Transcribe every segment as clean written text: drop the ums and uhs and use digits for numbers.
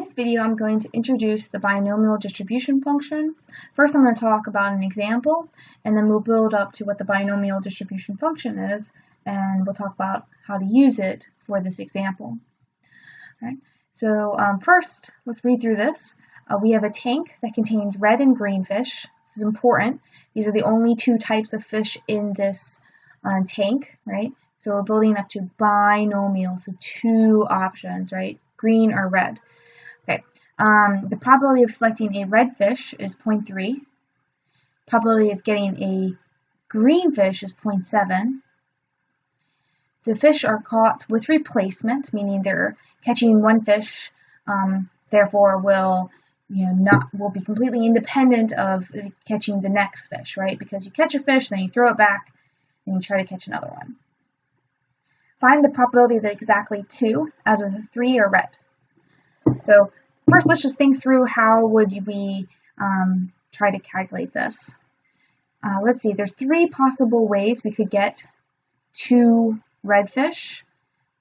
this video, I'm going to introduce the binomial distribution function. First, I'm going to talk about an example, and then we'll build up to what the binomial distribution function is, and we'll talk about how to use it for this example. All right. So first, let's read through this. We have a tank that contains red and green fish. This is important. These are the only two types of fish in this tank, right? So we're building up to binomial, so two options, right? Green or red. Okay. The probability of selecting a red fish is 0.3. Probability of getting a green fish is 0.7. The fish are caught with replacement, meaning they're catching one fish, therefore will be completely independent of catching the next fish, right? Because you catch a fish, then you throw it back, and you try to catch another one. Find the probability that exactly 2 out of the 3 are red. So first, let's just think through how would we try to calculate this. Let's see, there's 3 possible ways we could get 2 red fish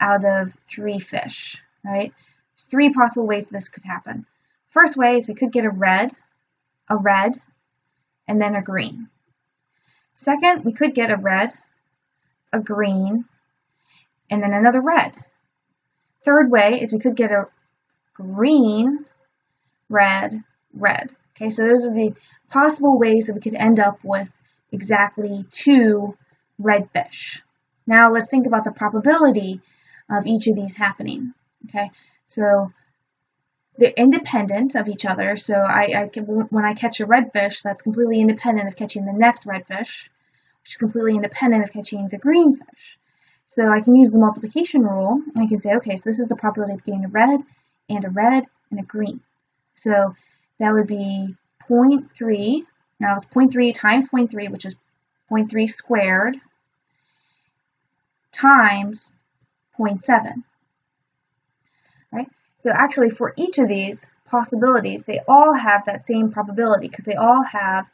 out of 3 fish, right? There's 3 possible ways this could happen. First way is we could get a red, and then a green. Second, we could get a red, a green, and then another red. Third way is we could get a green, red, red. Okay, so those are the possible ways that we could end up with exactly 2 red fish. Now let's think about the probability of each of these happening. Okay, so they're independent of each other. So when I catch a red fish, that's completely independent of catching the next red fish, which is completely independent of catching the green fish. So I can use the multiplication rule, and I can say, okay, so this is the probability of getting a red and a green. So that would be 0.3. Now it's 0.3 times 0.3, which is 0.3 squared, times 0.7. Right? So actually, for each of these possibilities, they all have that same probability because they all have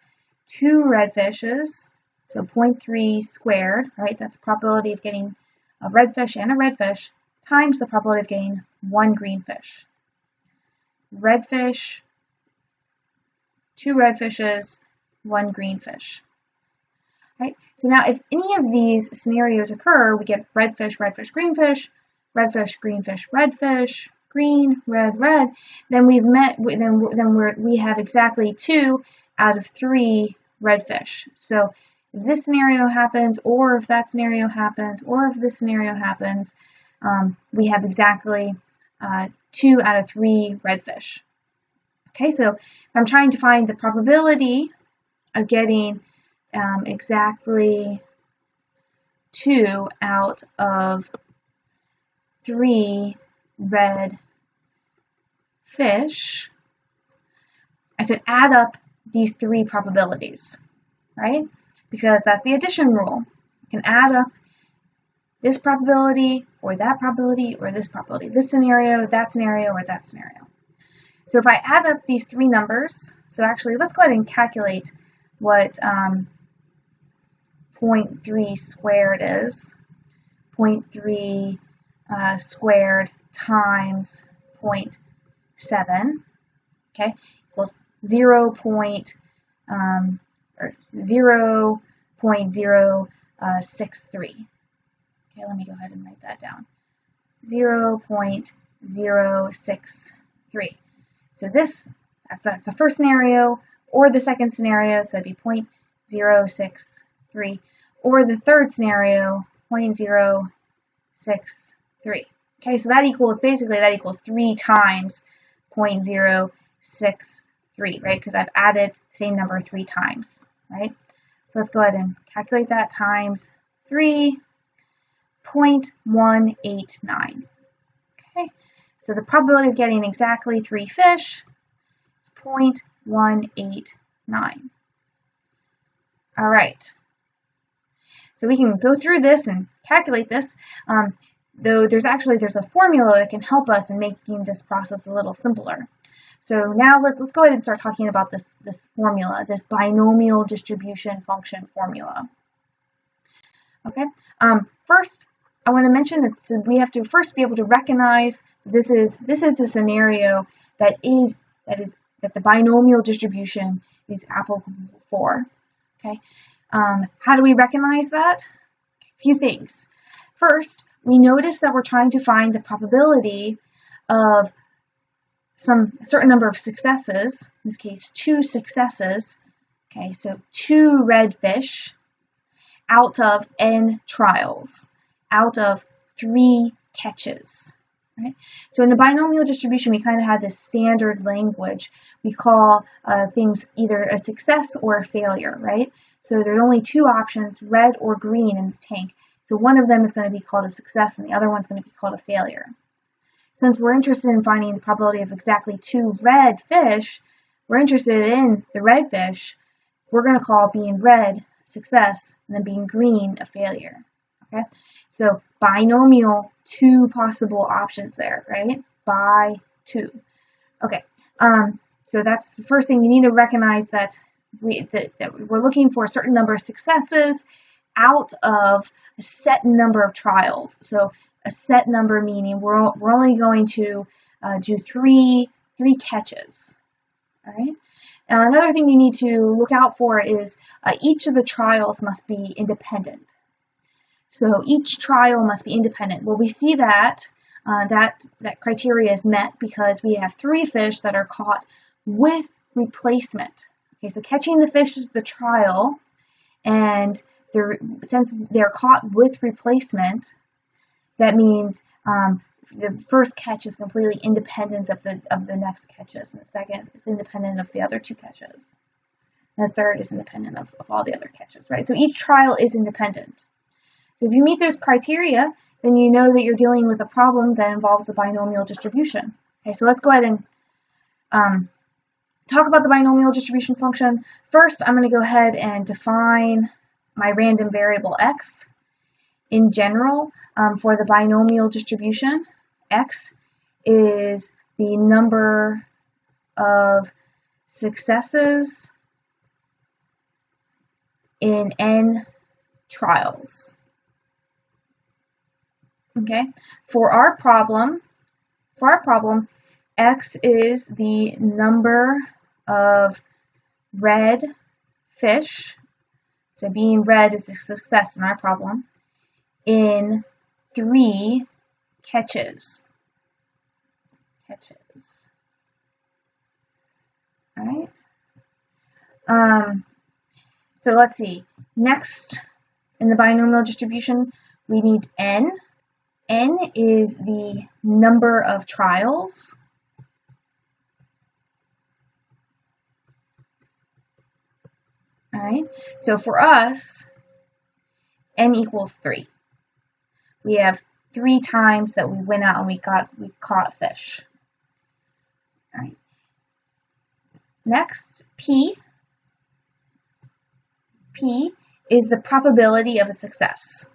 2 red fishes. So 0.3 squared, right? That's the probability of getting a red fish and a red fish times the probability of getting 1 green fish. Red fish, 2 red fishes, 1 green fish. Right? So now if any of these scenarios occur, we get red fish, green fish, red fish, green fish, red fish, green, red, red, then we have exactly 2 out of 3 red fish. So if this scenario happens, or if that scenario happens, or if this scenario happens, we have exactly 2 out of 3 red fish. Okay, so if I'm trying to find the probability of getting exactly 2 out of 3 red fish, I could add up these 3 probabilities, right? Because that's the addition rule. You can add up this probability, or that probability, or this probability, this scenario, that scenario, or that scenario. So if I add up these 3 numbers, so actually let's go ahead and calculate what 0.3 squared is. 0.3 squared times 0.7, okay, equals 0.063. Okay, let me go ahead and write that down. 0.063. So that's the first scenario, or the second scenario, so that'd be 0.063, or the third scenario, 0.063. Okay, so that equals 3 times 0.063, right? Because I've added the same number 3 times, right? So let's go ahead and calculate that times 3.189. Okay, so the probability of getting exactly 3 fish is 0.189. All right. So we can go through this and calculate this, though there's a formula that can help us in making this process a little simpler. So now let's go ahead and start talking about this formula, this binomial distribution function formula. Okay. First, I want to mention that we have to first be able to recognize this is a scenario that the binomial distribution is applicable for. Okay, how do we recognize that? A few things. First, we notice that we're trying to find the probability of some certain number of successes. In this case, 2 successes. Okay, so 2 red fish out of n trials, out of 3 catches. Right? So in the binomial distribution, we kind of have this standard language. We call things either a success or a failure, right? So there's only 2 options, red or green in the tank. So one of them is going to be called a success and the other one's going to be called a failure. Since we're interested in finding the probability of exactly 2 red fish, we're interested in the red fish. We're going to call being red a success and then being green a failure. Okay? So binomial, 2 possible options there, right? By 2. Okay. So that's the first thing. You need to recognize that we're looking for a certain number of successes out of a set number of trials. So a set number meaning we're only going to do three catches. All right. Now another thing you need to look out for is each of the trials must be independent. So each trial must be independent. Well, we see that that criteria is met because we have 3 fish that are caught with replacement. Okay, so catching the fish is the trial, and since they're caught with replacement, that means the first catch is completely independent of the next catches, and the second is independent of the other 2 catches, and the third is independent of all the other catches, right? So each trial is independent. So if you meet those criteria, then you know that you're dealing with a problem that involves a binomial distribution. Okay, so let's go ahead and talk about the binomial distribution function. First, I'm going to go ahead and define my random variable x. In general, for the binomial distribution, x is the number of successes in n trials. Okay, for our problem, x is the number of red fish. So being red is a success in our problem in 3 catches. All right. So let's see. Next, in the binomial distribution, we need n. N is the number of trials. All right. So for us, n equals 3. We have 3 times that we went out and we caught fish. All right. Next, P. P is the probability of a success.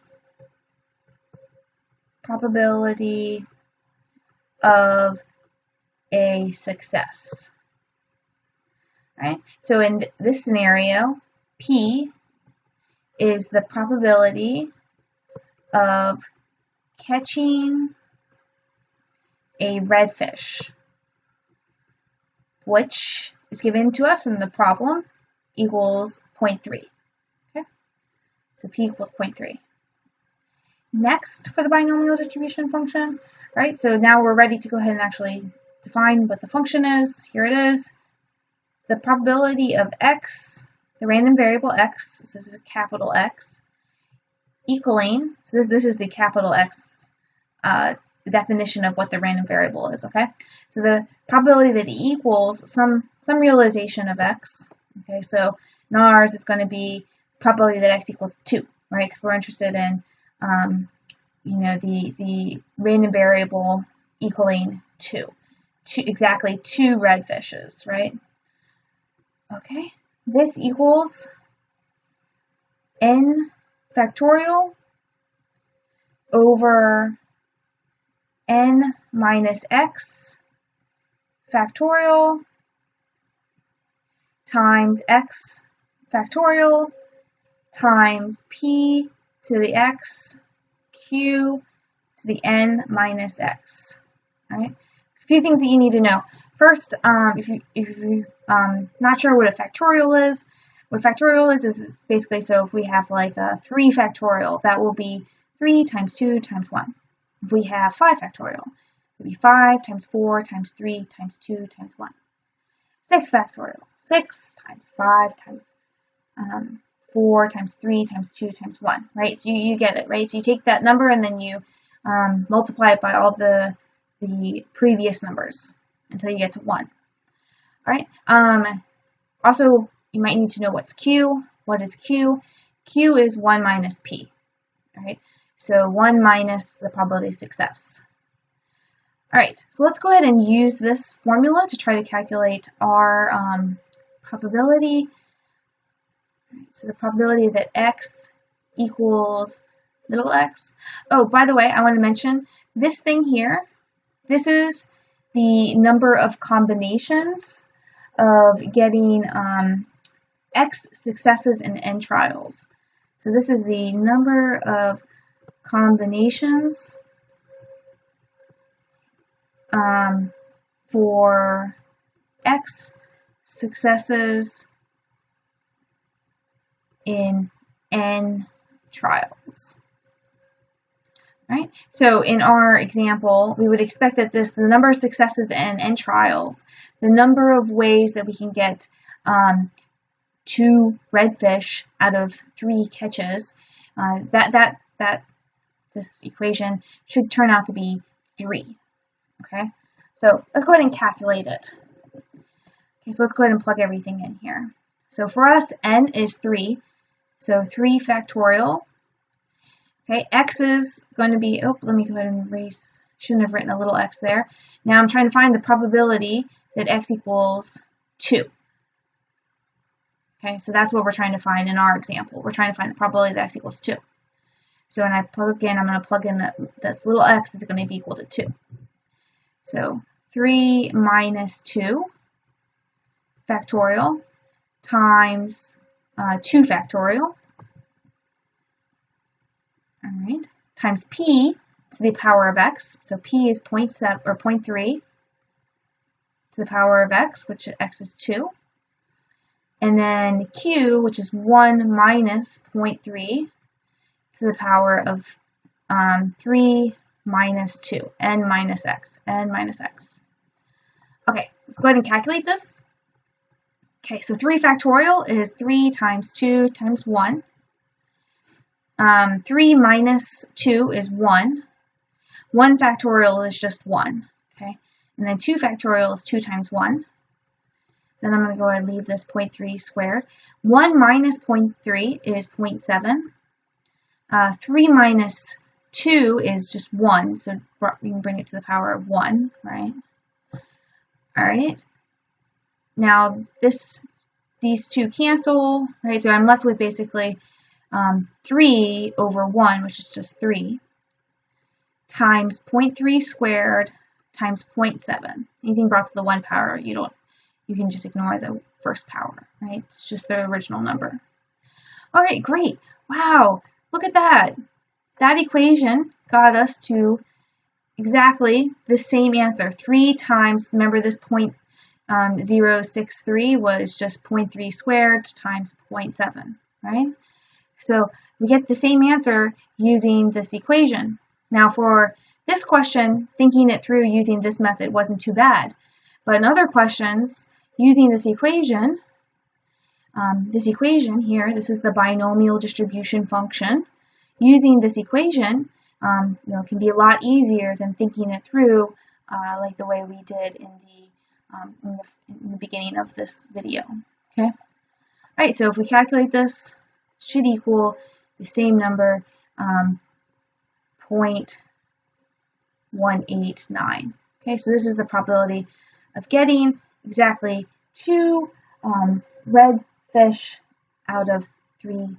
Probability of a success. All right. So in this scenario, P is the probability of catching a redfish, which is given to us in the problem equals 0.3. Okay, so P equals 0.3. Next, for the binomial distribution function, right? So now we're ready to go ahead and actually define what the function is. Here it is. The probability of x, the random variable x, so this is a capital X, equaling, so this is the capital X, the definition of what the random variable is, okay? So the probability that it equals some realization of x, okay? So in ours, it's going to be probability that x equals 2, right? Because we're interested in, the random variable equaling 2, exactly 2 red fishes, right? Okay, this equals n factorial over n minus x factorial times x factorial times p to the x q to the n minus x. All right. A few things that you need to know. First, if you're not sure what a factorial is, what factorial is basically, so if we have like a 3 factorial, that will be 3 times 2 times 1. If we have 5 factorial, it will be 5 times 4 times 3 times 2 times 1. 6 factorial, 6 times 5 times 4 times 3 times 2 times 1, right? So you get it, right? So you take that number and then you multiply it by all the previous numbers until you get to 1. All right. Also, you might need to know what's Q. What is Q? Q is 1 minus P. All right. So 1 minus the probability of success. All right. So let's go ahead and use this formula to try to calculate our probability. All right, so the probability that x equals little x. Oh, by the way, I want to mention this thing here. This is the number of combinations of getting x successes and n trials. So this is the number of combinations for x successes in n trials. Right? So in our example, we would expect that the number of successes and n trials, the number of ways that we can get 2 redfish out of 3 catches, this equation should turn out to be 3. Okay, so let's go ahead and calculate it. Okay, so let's go ahead and plug everything in here. So for us, n is 3, so 3 factorial. Okay, x is going to be, oh, let me go ahead and erase, shouldn't have written a little x there. Now I'm trying to find the probability that x equals 2. Okay, so that's what we're trying to find in our example. We're trying to find the probability that x equals 2. So when I plug in, I'm going to plug in that this little x is going to be equal to 2. So 3 minus 2 factorial times 2 factorial. All right, times p to the power of x. So p is 0.7 or 0.3 to the power of x, which x is 2. And then q, which is 1 minus 0.3 to the power of 3 minus 2, n minus x, n minus x. Okay, let's go ahead and calculate this. Okay, so 3 factorial is 3 times 2 times 1. 3 minus 2 is 1. 1 factorial is just 1. Okay, and then 2 factorial is 2 times 1. Then I'm going to go ahead and leave this 0.3 squared. 1 minus 0.3 is 0.7. 3 minus 2 is just 1, so we can bring it to the power of 1, right? All right. Now these two cancel, right? So I'm left with basically 3 over 1, which is just 3, times 0.3 squared times 0.7. Anything brought to the 1 power, you can just ignore the first power, right? It's just the original number. All right, great. Wow, look at that. That equation got us to exactly the same answer. 3 times, remember this 0.063 was just 0.3 squared times 0.7, right? So we get the same answer using this equation. Now for this question, thinking it through using this method wasn't too bad. But in other questions, using this equation here, this is the binomial distribution function. Using this equation, can be a lot easier than thinking it through like the way we did in the beginning of this video. Okay. All right. So if we calculate this, it should equal the same number, 0.189. Okay. So this is the probability of getting exactly 2 red fish out of 3